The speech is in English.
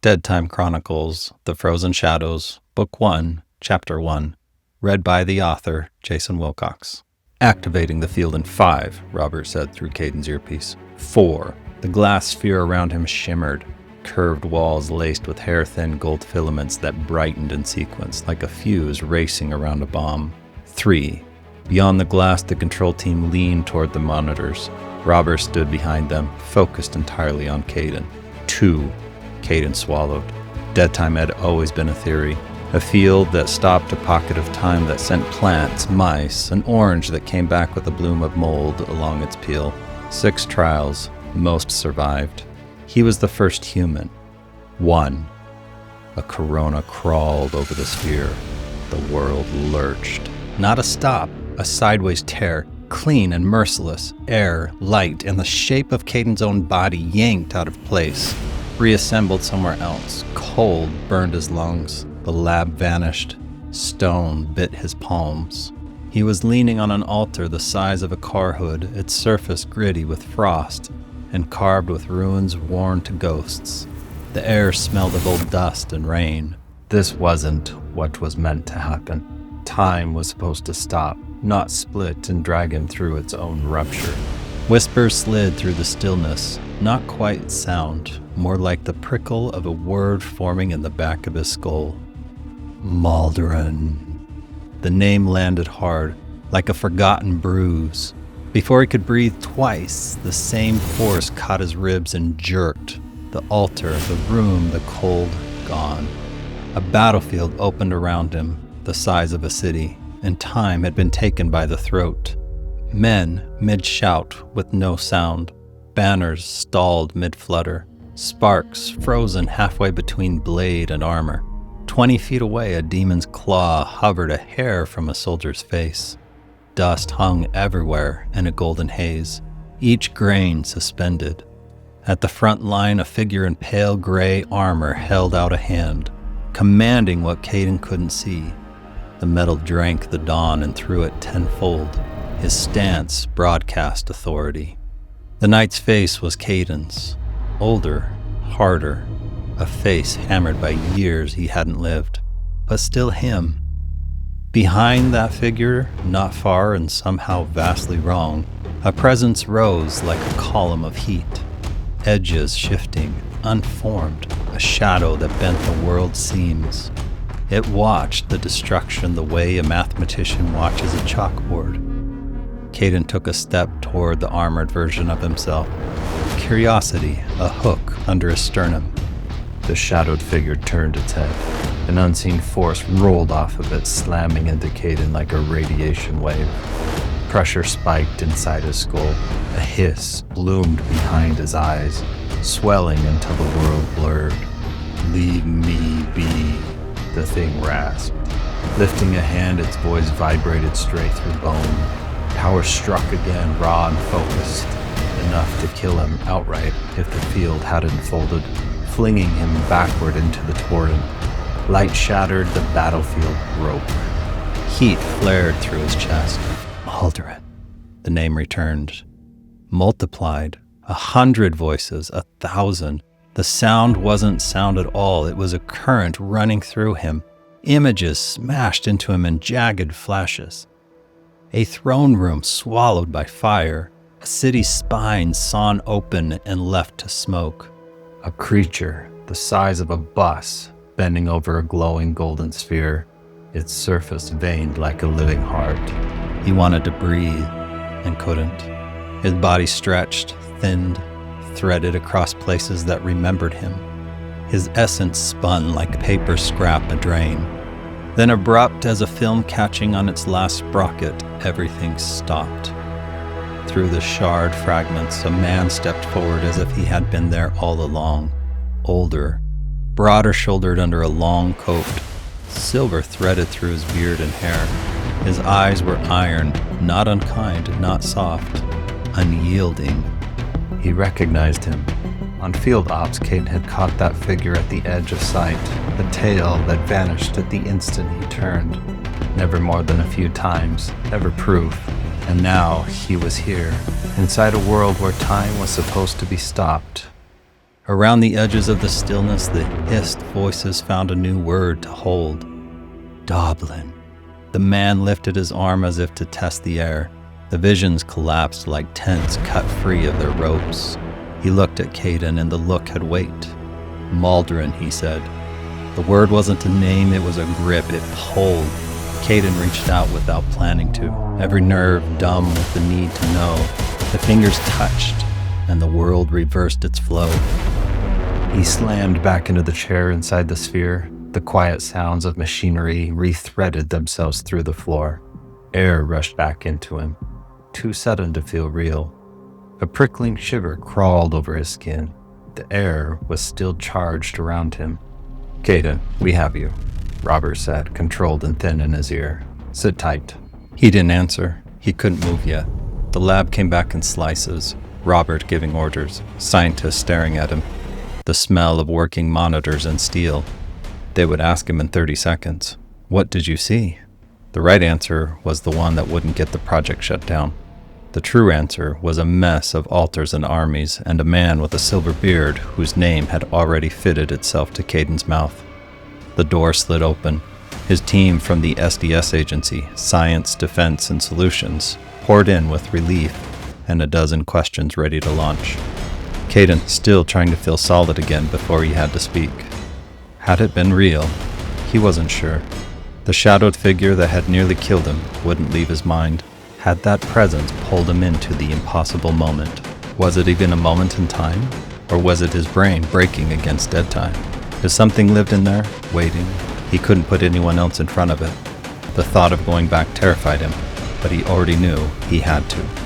Dead Time Chronicles, The Frozen Shadows, Book 1, Chapter 1. Read by the author, Jason Wilcox. Activating the field in 5, Robert said through Caden's earpiece. 4. The glass sphere around him shimmered, curved walls laced with hair-thin gold filaments that brightened in sequence like a fuse racing around a bomb. 3. Beyond the glass, the control team leaned toward the monitors. Robert stood behind them, focused entirely on Caden. 2. Caden swallowed. Dead time had always been a theory. A field that stopped a pocket of time that sent plants, mice, an orange that came back with a bloom of mold along its peel. 6 trials, most survived. He was the first human. 1. A corona crawled over the sphere. The world lurched. Not a stop, a sideways tear, clean and merciless. Air, light, and the shape of Caden's own body yanked out of place. Reassembled somewhere else. Cold burned his lungs. The lab vanished. Stone bit his palms. He was leaning on an altar the size of a car hood, its surface gritty with frost and carved with runes worn to ghosts. The air smelled of old dust and rain. This wasn't what was meant to happen. Time was supposed to stop, not split and drag him through its own rupture. Whispers slid through the stillness, not quite sound, more like the prickle of a word forming in the back of his skull. Mauldrin. The name landed hard, like a forgotten bruise. Before he could breathe twice, the same force caught his ribs and jerked. The altar, the room, the cold, gone. A battlefield opened around him, the size of a city, and time had been taken by the throat. Men mid-shout with no sound. Banners stalled mid-flutter. Sparks frozen halfway between blade and armor. 20 feet away, a demon's claw hovered a hair from a soldier's face. Dust hung everywhere in a golden haze, each grain suspended. At the front line, a figure in pale gray armor held out a hand, commanding what Caden couldn't see. The metal drank the dawn and threw it tenfold. His stance broadcast authority. The knight's face was Caden's, older, harder, a face hammered by years he hadn't lived, but still him. Behind that figure, not far and somehow vastly wrong, a presence rose like a column of heat, edges shifting, unformed, a shadow that bent the world's seams. It watched the destruction the way a mathematician watches a chalkboard. Caden took a step toward the armored version of himself. Curiosity, a hook under his sternum. The shadowed figure turned its head. An unseen force rolled off of it, slamming into Caden like a radiation wave. Pressure spiked inside his skull. A hiss bloomed behind his eyes, swelling until the world blurred. "Leave me be," the thing rasped. Lifting a hand, its voice vibrated straight through bone. Power struck again, raw and focused, enough to kill him outright if the field hadn't folded, flinging him backward into the torrent. Light shattered, the battlefield broke. Heat flared through his chest. Mauldrin. The name returned. Multiplied. 100 voices, 1,000. The sound wasn't sound at all. It was a current running through him. Images smashed into him in jagged flashes. A throne room swallowed by fire. A city's spine sawn open and left to smoke. A creature the size of a bus bending over a glowing golden sphere, its surface veined like a living heart. He wanted to breathe and couldn't. His body stretched, thinned, threaded across places that remembered him. His essence spun like paper scrap a drain. Then abrupt as a film catching on its last sprocket, everything stopped. Through the charred fragments, a man stepped forward as if he had been there all along. Older, broader shouldered under a long coat, silver threaded through his beard and hair. His eyes were iron, not unkind, not soft, unyielding. He recognized him. On field ops, Caden had caught that figure at the edge of sight, the tail that vanished at the instant he turned. Never more than a few times, never proof. And now he was here, inside a world where time was supposed to be stopped. Around the edges of the stillness, the hissed voices found a new word to hold. Doblin. The man lifted his arm as if to test the air. The visions collapsed like tents cut free of their ropes. He looked at Caden, and the look had weight. Mauldrin, he said. The word wasn't a name, it was a grip. It pulled. Caden reached out without planning to, every nerve dumb with the need to know. The fingers touched, and the world reversed its flow. He slammed back into the chair inside the sphere. The quiet sounds of machinery rethreaded themselves through the floor. Air rushed back into him, too sudden to feel real. A prickling shiver crawled over his skin. The air was still charged around him. Caden, we have you, Robert said, controlled and thin in his ear. Sit tight. He didn't answer. He couldn't move yet. The lab came back in slices, Robert giving orders, scientists staring at him. The smell of working monitors and steel. They would ask him in 30 seconds, "What did you see?" The right answer was the one that wouldn't get the project shut down. The true answer was a mess of altars and armies and a man with a silver beard whose name had already fitted itself to Caden's mouth. The door slid open. His team from the SDS agency, Science, Defense, and Solutions, poured in with relief and a dozen questions ready to launch. Caden still trying to feel solid again before he had to speak. Had it been real? He wasn't sure. The shadowed figure that had nearly killed him wouldn't leave his mind. Had that presence pulled him into the impossible moment? Was it even a moment in time? Or was it his brain breaking against dead time? If something lived in there, waiting, he couldn't put anyone else in front of it. The thought of going back terrified him, but he already knew he had to.